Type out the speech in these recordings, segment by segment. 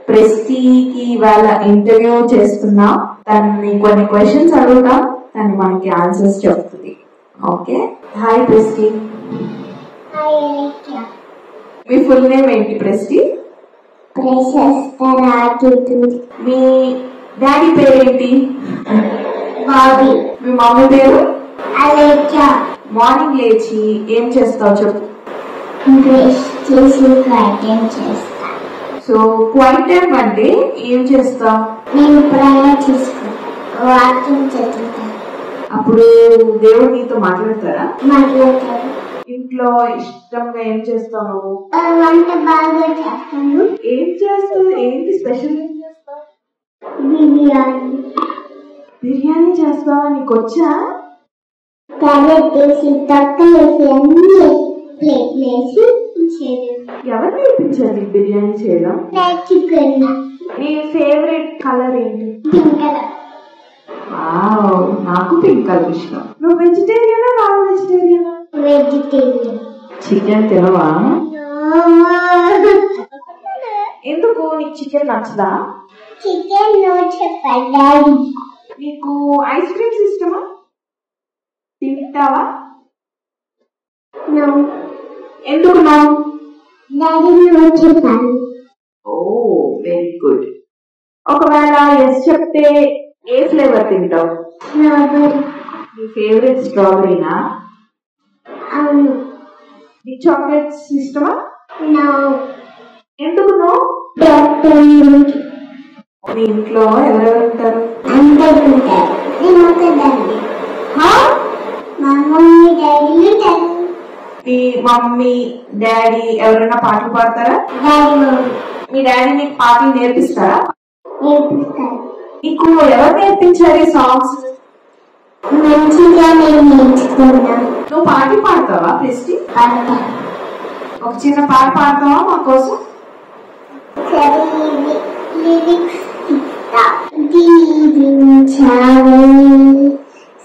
ప్రెస్టీకి వాళ్ళ ఇంటర్వ్యూ చేస్తున్నా. తనని కొన్ని క్వశ్చన్స్ అడుగుతా, తను మనకి ఆన్సర్స్ చెప్తుంది. ఓకే, హాయ్ ప్రెస్టీ. మీ ఫుల్ నేమ్ ఏంటి ప్రెస్టీ? మీ డాడీ పేరేంటి? బాబీ. మీ మమ్మీ పేరు? అలేఖ్య. మార్నింగ్ లేచి ఏం చేస్తావు చెప్పు? బ్రష్ చేసి క్వైట్ చేస్తా. సో క్వైట్ టైం అంటే ఏం చేస్తావు? నేను ప్రేయర్ చేసుకుంటా, వాక్యం చదువుతాను. అప్పుడు దేవుడు నీతో మాట్లాడతారా? మాట్లాడతాను. ఇంట్లో ఇష్టంగా ఏం చేస్తావు నువ్వు? వంట బాగా చేస్తాను. ఏం చేస్తావు? ఏంటి స్పెషల్ ఏం చేస్తావు? బిర్యానీ. బిర్యానీ చేస్తావా? నీకు వచ్చా? క్యారెట్ వేసి తొక్క వేసి అన్ని ప్లేట్ వేసి ఎవరు నేర్పించారు బిర్యానీ చేయడం? నేర్చుకున్నా. నీ ఫేవరెట్ కలర్ ఏంటి? Pink colour. నాకు పింక్ కలర్ ఇష్టం. నువ్వు వెజిటేరియనా నాన్ వెజిటేరియనా? వెజిటేరియన్. చికెన్ తినవా? ఎందుకు? నీకు చికెన్ నచ్చదా? చికెన్ నో చెప్పాలి. నీకు ఐస్ క్రీమ్స్ ఇష్టమా? తింటావా? నో. ఎందుకు నో? డాడీ నో చెప్పాలి. ఓ వెరీ గుడ్. ఒకవేళ ఎస్ చెప్తే ఏ ఫ్లేవర్ తింటావు? స్ట్రాబెరీ. నీ ఫేవరెట్ స్ట్రాబెరీనా? అవును. నీ చాక్లెట్స్ ఇష్టమా? నో. ఎందుకు నో? డాక్టర్. మీ ఇంట్లో ఎవరెవరు ఉంటారు? అందరూ ఉంటారు. నేను ఒకదాన్ని. మా మమ్మీ డాడీ ఉంటారు. మీ మమ్మీ డాడీ ఎవరైనా పాటలు పాడతారా? Daddy mummy. మీ డాడీ నీకు పాటలు నేర్పిస్తారా? నేర్పిస్తారు. నీకు ఎవరు నేర్పించారు ఈ సాంగ్స్? మంచిగా నేను నేర్చుకున్నా. నువ్వు పాటలు పాడతావా ప్రెస్టీ? పాడతా. ఒక చిన్న పాట పాడతావా మా కోసం? సరే, లిరిక్స్ ఇస్తా. దీవించావే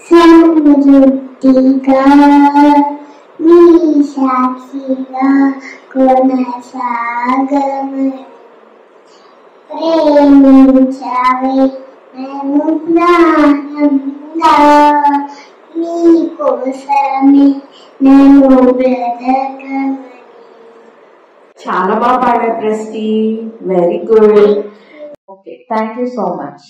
సమృద్ధిగా నీ సాక్షిగా కొనసాగమని ప్రేమించావే నన్ను ప్రాణంగా నీ కోసమే నన్ను బ్రతకమని. చాలా బాగా పాడారు ప్రెస్టీ. Very good. Okay, thank you so much.